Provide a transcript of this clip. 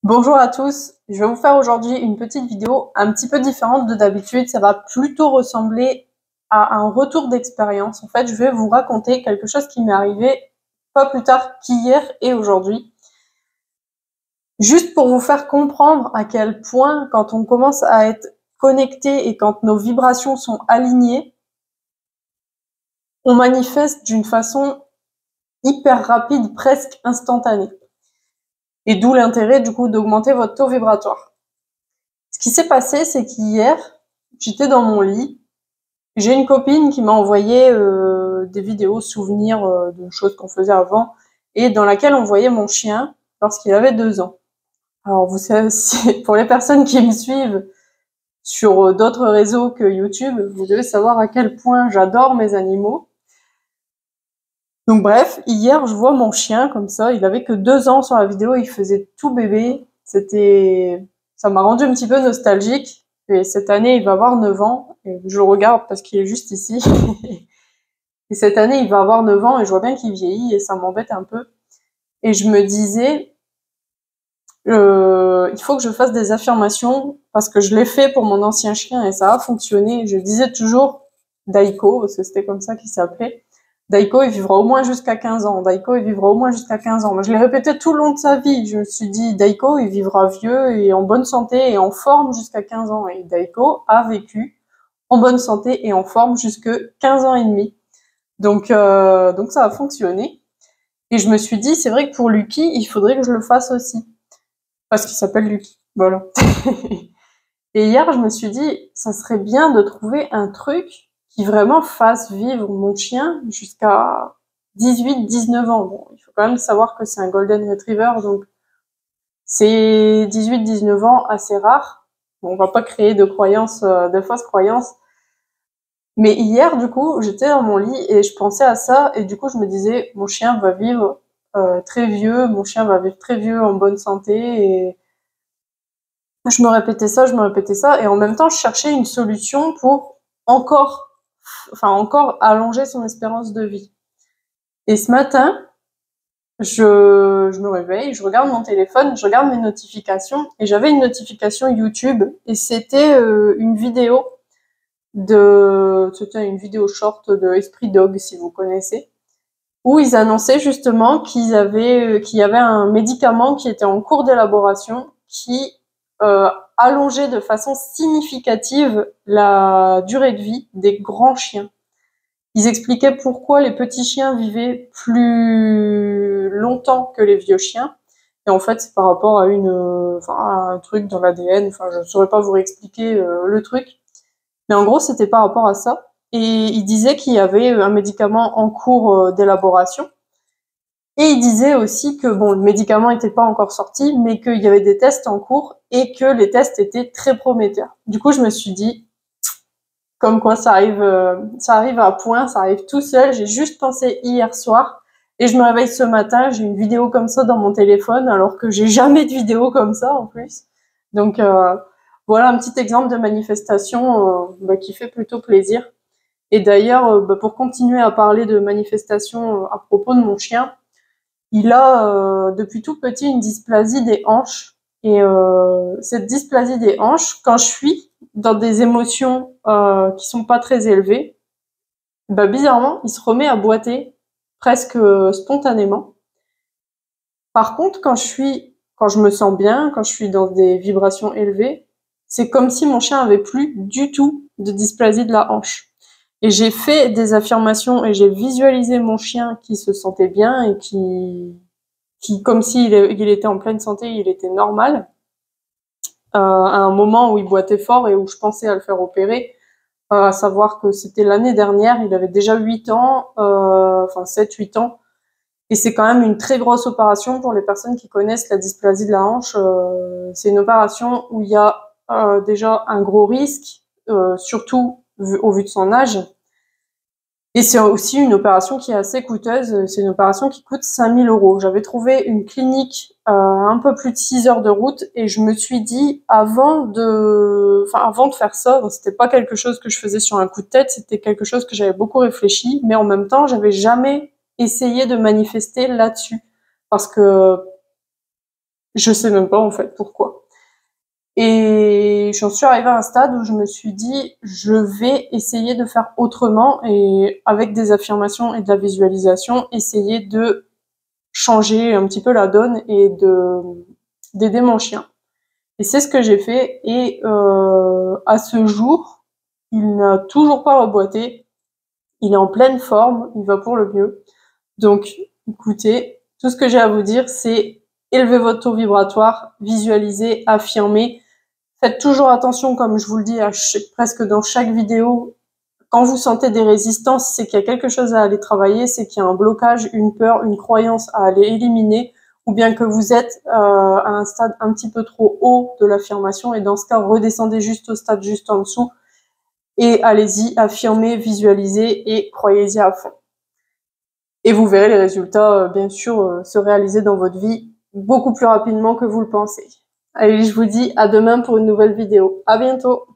Bonjour à tous, je vais vous faire aujourd'hui une petite vidéo un petit peu différente de d'habitude. Ça va plutôt ressembler à un retour d'expérience. En fait, je vais vous raconter quelque chose qui m'est arrivé pas plus tard qu'hier et aujourd'hui. Juste pour vous faire comprendre à quel point, quand on commence à être connecté et quand nos vibrations sont alignées, on manifeste d'une façon hyper rapide, presque instantanée. Et d'où l'intérêt du coup d'augmenter votre taux vibratoire. Ce qui s'est passé, c'est qu'hier, j'étais dans mon lit. J'ai une copine qui m'a envoyé des vidéos souvenirs de choses qu'on faisait avant et dans laquelle on voyait mon chien lorsqu'il avait 2 ans. Alors vous savez, pour les personnes qui me suivent sur d'autres réseaux que YouTube, vous devez savoir à quel point j'adore mes animaux. Donc bref, hier je vois mon chien comme ça, il avait que 2 ans sur la vidéo, il faisait tout bébé. Ça m'a rendu un petit peu nostalgique. Et cette année, il va avoir 9 ans. Et je le regarde parce qu'il est juste ici. Et cette année, il va avoir 9 ans et je vois bien qu'il vieillit et ça m'embête un peu. Et je me disais, il faut que je fasse des affirmations parce que je l'ai fait pour mon ancien chien et ça a fonctionné. Je disais toujours Daiko, parce que c'était comme ça qu'il s'appelait. Daiko, il vivra au moins jusqu'à 15 ans. Daiko, il vivra au moins jusqu'à 15 ans. Moi, je l'ai répété tout le long de sa vie. Je me suis dit, Daiko, il vivra vieux et en bonne santé et en forme jusqu'à 15 ans. Et Daiko a vécu en bonne santé et en forme jusque 15 ans et demi. Donc ça a fonctionné. Et je me suis dit, c'est vrai que pour Lucky, il faudrait que je le fasse aussi. Parce qu'il s'appelle Lucky. Voilà. Et hier, je me suis dit, ça serait bien de trouver un truc qui vraiment fasse vivre mon chien jusqu'à 18-19 ans. Bon, il faut quand même savoir que c'est un Golden Retriever, donc c'est 18-19 ans assez rare. Bon, on va pas créer de croyances, de fausses croyances. Mais hier, du coup, j'étais dans mon lit et je pensais à ça et du coup, je me disais, mon chien va vivre très vieux, mon chien va vivre très vieux en bonne santé et je me répétais ça et en même temps, je cherchais une solution pour encore, encore allonger son espérance de vie. Et ce matin, je me réveille, je regarde mon téléphone, je regarde mes notifications et j'avais une notification YouTube et c'était c'était une vidéo short de Esprit Dog, si vous connaissez, où ils annonçaient justement qu'il y avait un médicament qui était en cours d'élaboration qui allongeait de façon significative la durée de vie des grands chiens. Ils expliquaient pourquoi les petits chiens vivaient plus longtemps que les vieux chiens. Et en fait, c'est par rapport à un truc dans l'ADN. Enfin, je ne saurais pas vous réexpliquer le truc. Mais en gros, c'était par rapport à ça. Et il disait qu'il y avait un médicament en cours d'élaboration. Et il disait aussi que bon, le médicament n'était pas encore sorti, mais qu'il y avait des tests en cours et que les tests étaient très prometteurs. Du coup, je me suis dit, comme quoi ça arrive à point, ça arrive tout seul. J'ai juste pensé hier soir et je me réveille ce matin, j'ai une vidéo comme ça dans mon téléphone, alors que j'ai jamais de vidéo comme ça en plus. Donc voilà un petit exemple de manifestation qui fait plutôt plaisir. Et d'ailleurs, pour continuer à parler de manifestation à propos de mon chien, il a depuis tout petit une dysplasie des hanches. Et cette dysplasie des hanches, quand je suis dans des émotions qui sont pas très élevées, bizarrement, il se remet à boiter presque spontanément. Par contre, quand je me sens bien, quand je suis dans des vibrations élevées, c'est comme si mon chien avait plus du tout de dysplasie de la hanche. Et j'ai fait des affirmations et j'ai visualisé mon chien qui se sentait bien et qui comme s'il était en pleine santé, il était normal. À un moment où il boitait fort et où je pensais à le faire opérer, à savoir que c'était l'année dernière, il avait déjà 8 ans, 7-8 ans, et c'est quand même une très grosse opération pour les personnes qui connaissent la dysplasie de la hanche. C'est une opération où il y a déjà un gros risque, surtout au vu de son âge. Et c'est aussi une opération qui est assez coûteuse. C'est une opération qui coûte 5 000 €. J'avais trouvé une clinique un peu plus de 6 heures de route et je me suis dit, avant de faire ça, c'était pas quelque chose que je faisais sur un coup de tête, c'était quelque chose que j'avais beaucoup réfléchi, mais en même temps, j'avais jamais essayé de manifester là-dessus. Parce que Je sais même pas en fait pourquoi. Et j'en suis arrivée à un stade où je me suis dit, je vais essayer de faire autrement et avec des affirmations et de la visualisation, essayer de changer un petit peu la donne et d'aider mon chien. Et c'est ce que j'ai fait. Et à ce jour, il n'a toujours pas reboité. Il est en pleine forme, il va pour le mieux. Donc, écoutez, tout ce que j'ai à vous dire, c'est élevez votre taux vibratoire, visualisez, affirmez. Faites toujours attention, comme je vous le dis presque dans chaque vidéo, quand vous sentez des résistances, c'est qu'il y a quelque chose à aller travailler, c'est qu'il y a un blocage, une peur, une croyance à aller éliminer, ou bien que vous êtes à un stade un petit peu trop haut de l'affirmation, et dans ce cas, redescendez juste au stade juste en dessous, et allez-y, affirmez, visualisez, et croyez-y à fond. Et vous verrez les résultats, bien sûr, se réaliser dans votre vie beaucoup plus rapidement que vous le pensez. Allez, je vous dis à demain pour une nouvelle vidéo. À bientôt!